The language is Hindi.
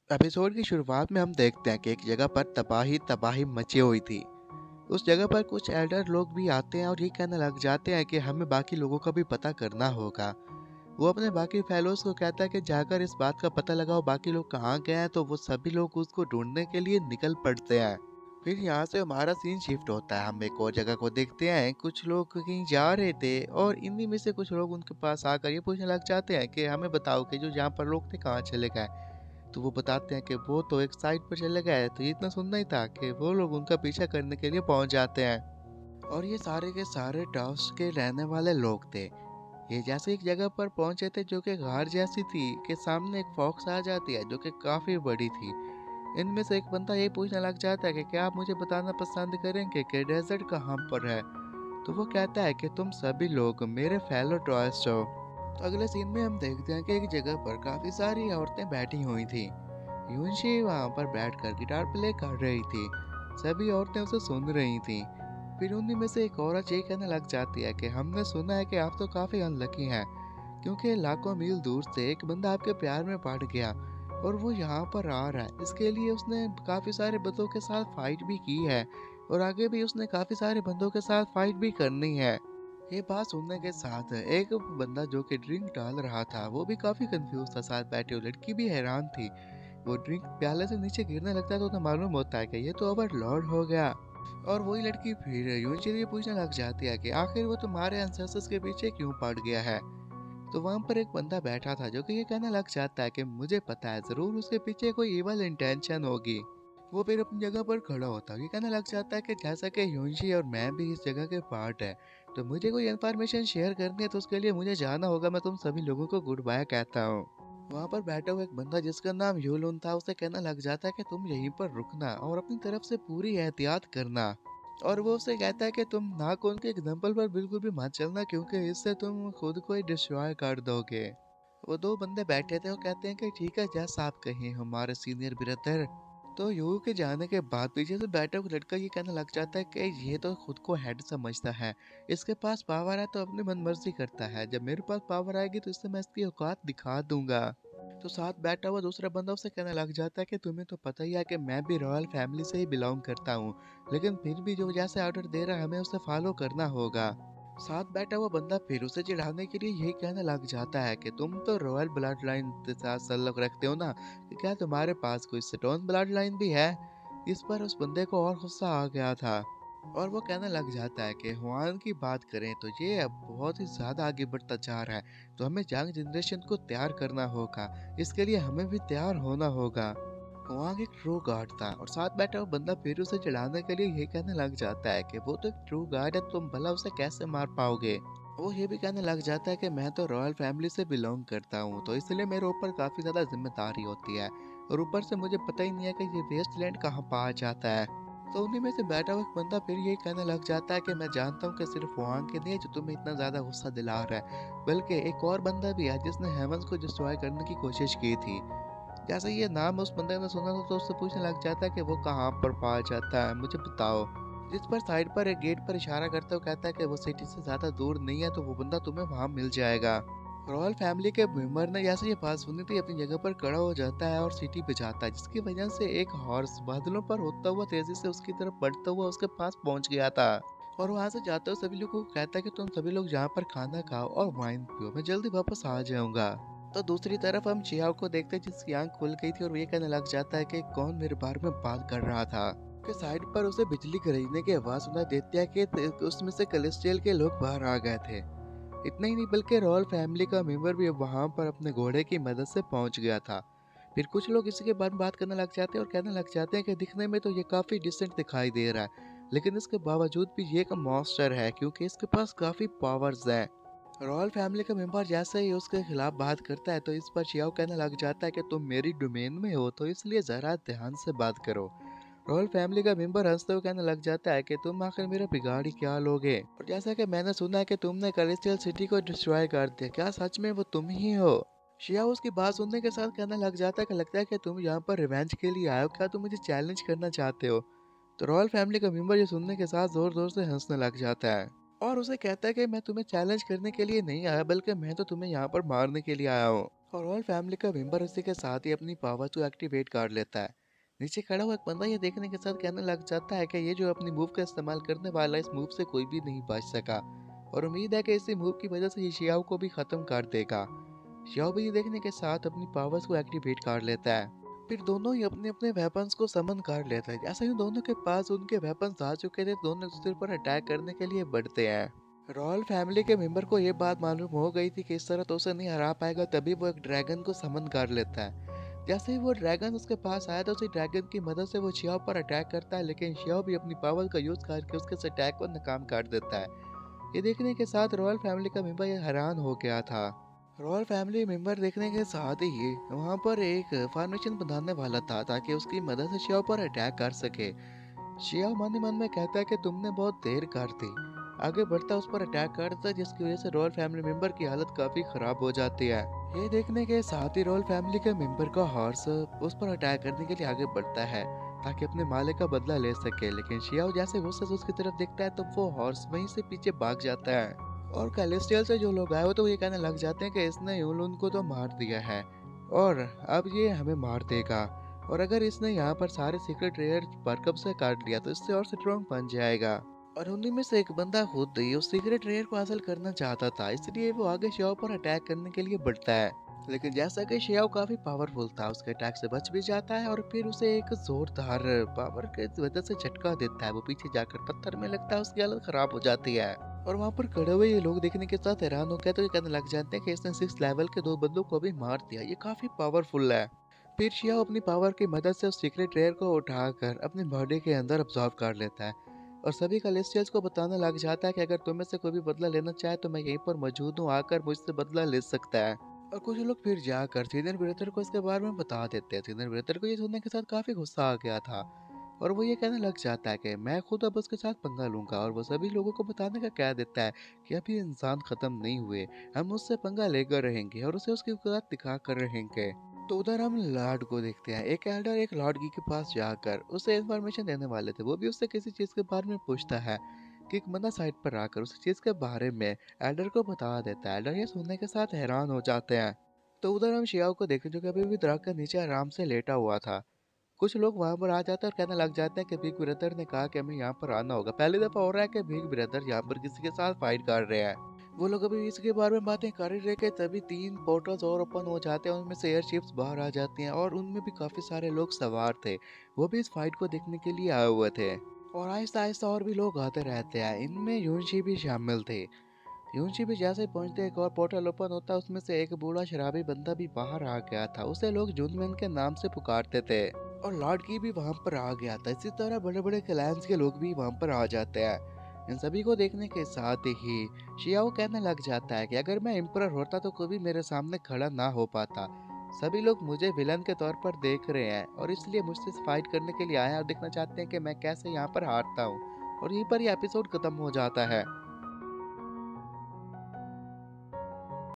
एपिसोड की शुरुआत में हम देखते हैं कि एक जगह पर तबाही तबाही मची हुई थी। उस जगह पर कुछ एल्डर लोग भी आते हैं और ये कहने लग जाते हैं कि हमें बाकी लोगों का भी पता करना होगा। वो अपने बाकी फेलोज को कहता है कि जाकर इस बात का पता लगाओ बाकी लोग कहाँ गए हैं, तो वो सभी लोग उसको ढूंढने के लिए निकल पड़ते हैं। फिर यहाँ से हमारा सीन शिफ्ट होता है, हम एक और जगह को देखते हैं। कुछ लोग कहीं जा रहे थे और इन्हीं में से कुछ लोग उनके पास आकर ये पूछने लग जाते हैं कि हमें बताओ कि जो जहाँ पर लोग थे कहाँ चले गए। तो वो बताते हैं कि वो तो एक साइड पर चले गए। तो ये इतना सुनना ही था कि वो लोग उनका पीछा करने के लिए पहुंच जाते हैं। और ये सारे के सारे टाउस के रहने वाले लोग थे। ये जैसे एक जगह पर पहुंचे थे जो कि गार जैसी थी, के सामने एक फॉक्स आ जाती है जो कि काफी बड़ी थी। इनमें से एक बंदा ये पूछने लग जाता है कि क्या आप मुझे बताना पसंद करेंगे कि डेजर्ट कहाँ पर है। तो वो कहता है कि तुम सभी लोग मेरे फेलो टॉयस्ट हो। तो अगले सीन में हम देखते हैं कि एक जगह पर काफी सारी औरतें बैठी हुई थी। यूनशी वहां पर बैठकर गिटार प्ले कर रही थी। सभी औरतें उसे सुन रही थी। फिर उन्हीं में से एक औरत ये कहने लग जाती है कि हमने सुना है कि आप तो काफी अनलकी हैं, क्योंकि लाखों मील दूर से एक बंदा आपके प्यार में पड़ गया और वो यहाँ पर आ रहा है। इसके लिए उसने काफी सारे बंदों के साथ फाइट भी की है और आगे भी उसने काफी सारे बंदों के साथ फाइट भी करनी है। ये बात सुनने के साथ एक बंदा जो कि ड्रिंक डाल रहा था वो भी काफी कंफ्यूज था, साथ बैठे हुए लड़की भी हैरान थी। वो ड्रिंक प्याले से नीचे गिरने लगता है तो उन्हें मालूम होता है कि ये तो ओवरलोड हो गया। और वही लड़की फिर यूनशी ये पूछने लग जाती है कि आखिर वो तुम्हारे एंसेस्टर्स के पीछे क्यों पड़ गया है। तो वहां पर एक बंदा बैठा था जो कि ये कहने लग जाता है कि मुझे पता है जरूर उसके पीछे कोई इवल इंटेंशन होगी। वो फिर अपनी जगह पर खड़ा होता है, ये कहने लग जाता है कि जैसा कि यूनशी और मैं भी इस जगह के पार्ट है, तो मुझे कोई इन्फॉर्मेशन शेयर करनी है तो उसके लिए मुझे जाना होगा। मैं तुम सभी लोगों को गुड बाय कहता हूँ। वहां पर बैठा हुआ एक बंदा जिसका नाम यूलुन था उसे कहना लग जाता है कि तुम यहीं पर रुकना और अपनी तरफ से पूरी एहतियात करना। और वो उससे कहता है कि तुम नाखून के एग्जाम्पल पर बिल्कुल भी मत चलना, क्योंकि इससे तुम खुद को ही डिस्ट्रॉय कर दोगे। वो दो बंदे बैठे थे और कहते हैं कि ठीक है जैसा आप कहें हमारे सीनियर ब्रदर। तो यू के जाने के बाद पीछे से बैठा हुआ लड़का ये कहने लग जाता है कि ये तो खुद को हेड समझता है, इसके पास पावर है तो अपनी मनमर्जी करता है, जब मेरे पास पावर आएगी तो इससे मैं इसकी औकात दिखा दूंगा। तो साथ बैठा हुआ दूसरा बंदा उसे कहने लग जाता है कि तुम्हें तो पता ही है कि मैं भी रॉयल फैमिली से ही बिलोंग करता हूँ, लेकिन फिर भी जो जैसे ऑर्डर दे रहा है हमें उसे फॉलो करना होगा। साथ बैठा हुआ बंदा फिर उसे चिढ़ाने के लिए यही कहने लग जाता है कि तुम तो रॉयल ब्लड लाइन के साथ ताल्लुक रखते हो ना, कि क्या तुम्हारे पास कोई स्टोन ब्लड लाइन भी है। इस पर उस बंदे को और गुस्सा आ गया था और वो कहने लग जाता है कि हुआन की बात करें तो ये अब बहुत ही ज्यादा आगे बढ़ता जा रहा है, तो हमें यंग जनरेशन को तैयार करना होगा। इसके लिए हमें भी तैयार होना होगा। वहाँ एक ट्रू गार्ड था और साथ बैठा हुआ बंदा फिर उसे चिढ़ाने के लिए ये कहने लग जाता है कि वो तो एक ट्रू गार्ड है, तुम भला उसे कैसे मार पाओगे। वो ये भी कहने लग जाता है कि मैं तो रॉयल फैमिली से बिलोंग करता हूँ, तो इसलिए मेरे ऊपर काफी ज्यादा जिम्मेदारी होती है और ऊपर से मुझे पता ही नहीं है कि ये वेस्टलैंड कहाँ पा जाता है। तो उन्हीं में से बैठा हुआ एक बंदा फिर यही कहने लग जाता है कि मैं जानता हूँ कि सिर्फ वांग के नहीं जो तुम्हें इतना ज्यादा गुस्सा दिला रहा है, बल्कि एक और बंदा भी है जिसने हेवंस को डिस्ट्रॉय करने की कोशिश की थी। जैसे ये नाम उस बंदे ने सुना था तो उससे पूछने लग जाता है कि वो कहाँ पर पाया जाता है, मुझे बताओ। जिस पर साइड पर एक गेट पर इशारा करते हुए कहता है कि वो सिटी से ज्यादा दूर नहीं है, तो वो बंदा तुम्हें वहां मिल जाएगा। रॉयल फैमिली के मेंबर ने जैसे ये बात सुनी थी अपनी जगह पर खड़ा हो जाता है और सिटी पे जाता है, जिसकी वजह से एक हॉर्स बादलों पर होता हुआ तेजी से उसकी तरफ बढ़ता हुआ उसके पास पहुंच गया था। और वहां से जाते हुए सभी लोगों को कहता है कि तुम सभी लोग यहाँ पर खाना खाओ और वाइन पियो, मैं जल्दी वापस आ जाऊंगा। तो दूसरी तरफ हम चियाओ को देखते हैं जिसकी आंख खुल गई थी और ये कहने लग जाता है कि कौन मेरे बारे में बात कर रहा था। के साइड पर उसे बिजली गरजने की आवाज सुनाई देती है कि उसमें से कलिस्टेल के लोग बाहर आ गए थे। इतना ही नहीं बल्कि रॉयल फैमिली का मेंबर भी वहां पर अपने घोड़े की मदद से पहुंच गया था। फिर कुछ लोग इसी के बारे में बात करने लग जाते हैं और कहने लग जाते हैं कि दिखने में तो ये काफी डिसेंट दिखाई दे रहा है, लेकिन इसके बावजूद भी ये एक मॉन्स्टर है क्योंकि इसके पास काफी पावर्स हैं। रॉयल फैमिली का मेंबर जैसे ही उसके खिलाफ बात करता है तो इस पर चियाओ कहने लग जाता है कि तुम मेरी डोमेन में हो तो इसलिए जरा ध्यान से बात करो। रॉयल फैमिली का मेंबर हंसते हुए कहने लग जाता है कि तुम आखिर मेरा बिगाड़ी क्या लोगे, और जैसा कि मैंने सुना है कि तुमने कलिस्टियल सिटी को डिस्ट्रॉय कर दिया, क्या सच में वो तुम ही हो। शिया उसकी बात सुनने के साथ कहने लग जाता है कि लगता है कि तुम यहाँ पर रिवेंज के लिए आए हो, क्या तुम मुझे चैलेंज करना चाहते हो। तो रॉयल फैमिली का मेंबर ये सुनने के साथ जोर जोर से हंसने लग जाता है और उसे कहता है कि मैं तुम्हें चैलेंज करने के लिए नहीं आया, बल्कि मैं तो तुम्हें यहाँ पर मारने के लिए आया हूँ। और ऑल फैमिली का मेंबर उसी के साथ ही अपनी पावर को एक्टिवेट कर लेता है। नीचे खड़ा हुआ एक बंदा ये देखने के साथ कहने लग जाता है कि ये जो अपनी मूव का इस्तेमाल करने वाला है, इस मूव से कोई भी नहीं बच सका और उम्मीद है कि इसी मूव की वजह से ये शियाओ को भी खत्म कर देगा। शियाओ भी ये देखने के साथ अपनी पावर्स को एक्टिवेट कर लेता है। फिर दोनों ही अपने अपने वेपन्स को समन कर लेते हैं। जैसे ही दोनों के पास उनके वेपन्स आ चुके थे, दोनों दूसरे पर अटैक करने के लिए बढ़ते हैं। रॉयल फैमिली के मेंबर को ये बात मालूम हो गई थी कि इस तरह तो उसे नहीं हरा पाएगा, तभी वो एक ड्रैगन को समन कर लेता है। जैसे ही वो ड्रैगन उसके पास आया तो उसी ड्रैगन की मदद से वो शियाओ पर अटैक करता है, लेकिन शियाओ भी अपनी पावर का यूज करके उसके इस अटैक को नाकाम कर देता है। ये देखने के साथ रॉयल फैमिली का मेंबर ये हैरान हो गया था। रॉयल फैमिली मेंबर देखने के साथ ही वहाँ पर एक फॉर्मेशन बनाने वाला था ताकि उसकी मदद से शियाओ पर अटैक कर सके। शियाओ मन ही मन में कहता है कि तुमने बहुत देर कर दी। आगे बढ़ता उस पर अटैक करता है, जिसकी वजह से रॉयल फैमिली मेंबर की हालत काफी खराब हो जाती है। ये देखने के साथ ही रॉयल फैमिली के मेंबर का हॉर्स उस पर अटैक करने के लिए आगे बढ़ता है ताकि अपने मालिक का बदला ले सके, लेकिन शियाओ जैसे गुस्से से उसकी तरफ देखता है तो वो हॉर्स वहीं से पीछे भाग जाता है। और कैलिस्टियल से जो लोग आए हो तो ये कहने लग जाते हैं कि इसने यूलुन को तो मार दिया है और अब ये हमें मार देगा, और अगर इसने यहाँ पर सारे सीक्रेट रेयर बरकब से काट लिया तो इससे और स्ट्रॉन्ग बन जाएगा। और उन्हीं में से एक बंदा खुद ही उस सीक्रेट रेयर को हासिल करना चाहता था, इसलिए वो आगे शियाओ पर अटैक करने के लिए बढ़ता है। लेकिन जैसा कि शियाओ काफी पावरफुल था, उसके अटैक से बच भी जाता है और फिर उसे एक जोरदार पावर के वजह से झटका देता है। वो पीछे जाकर पत्थर में लगता है, उसकी हालत खराब हो जाती है। और वहाँ पर खड़े हुए ये लोग देखने के साथ हैरान हो गए तो ये कहने लग जाते हैं कि इसने 6 लेवल के 2 बंदों को भी मार दिया, ये काफी पावरफुल है। फिर शियाओ अपनी पावर की मदद से उस सीक्रेट रेयर को उठाकर अपनी बॉडी के अंदर अब्सॉर्ब कर लेता है और सभी कैलिस्टियल्स को बताने लग जाता है कि अगर तुम्हें से कोई भी बदला लेना चाहे तो मैं यहीं पर मौजूद हूँ, आकर मुझसे बदला ले सकता है। और कुछ लोग फिर जाकर सीनियर ब्रदर को इसके बारे में बता देते हैं। सीनियर ब्रदर को ये सुनने के साथ काफी गुस्सा आ गया था और वो ये कहने लग जाता है कि मैं खुद अब उसके साथ पंगा लूंगा, और वो सभी लोगों को बताने का कह देता है कि अभी इंसान खत्म नहीं हुए, हम उससे पंगा लेकर रहेंगे और उसे उसकी औकात दिखा कर रहेंगे। तो उधर हम लॉर्ड को देखते हैं। एक एल्डर एक लॉर्ड की के पास जाकर उसे इन्फॉर्मेशन देने वाले थे। वो भी उससे किसी चीज के बारे में पूछता है कि एक बंदा साइड पर आकर उस चीज के बारे में एल्डर को बता देता है। एल्डर ये सुनने के साथ हैरान हो जाते हैं। तो उधर हम शियाओ को देखते जो कि अभी भी दरख्त के नीचे आराम से लेटा हुआ था। कुछ लोग वहां पर आ जाते हैं और कहने लग जाते हैं कि बिग ब्रदर ने कहा कि हमें यहाँ पर आना होगा। पहली दफा हो रहा है कि बिग ब्रदर यहाँ पर किसी के साथ फाइट कर रहे हैं। वो लोग अभी इसके बारे में बातें कर ही रहे कि तभी 3 पोर्टल्स और ओपन हो जाते हैं, उनमें से एयरशिप्स बाहर आ जाती हैं और उनमें भी काफी सारे लोग सवार थे। वो भी इस फाइट को देखने के लिए आए हुए थे और आहिस्ता आहिस्ता और भी लोग आते रहते हैं। इनमें यूनशी भी शामिल थे। यूनशी भी जैसे ही पहुंचते एक और पोर्टल ओपन होता, उसमें से एक बूढ़ा शराबी बंदा भी बाहर आ गया था। उसे लोग जुनमैन के नाम से पुकारते थे और लॉर्ड की भी वहां पर आ गया था। इसी तरह बड़े बड़े क्लैंस के लोग भी वहां पर आ जाते हैं। इन सभी को देखने के साथ ही शियाओ कहने लग जाता है कि अगर मैं एम्परर होता तो कभी मेरे सामने खड़ा ना हो पाता। सभी लोग मुझे विलन के तौर पर देख रहे हैं और इसलिए मुझसे फाइट करने के लिए आए हैं और देखना चाहते हैं कि मैं कैसे यहाँ पर हारता हूँ। और यहीं पर यह एपिसोड खत्म हो जाता है।